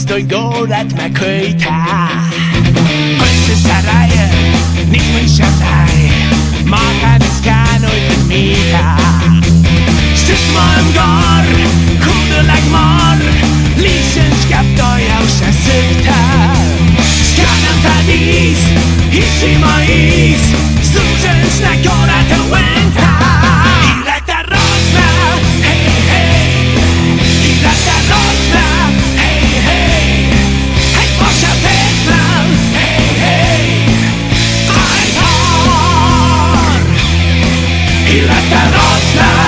Stoy gorat med köjta Öse saraje, nimen shatai Makan iskan och ifrån mita Stus moim gar, kudu lag mar Lisen skapta jag och sykta Skanan tadis, hissi mais Stutsen snackora till vänta Ilakta rosna, hej hej Ilakta rosna I la carrozza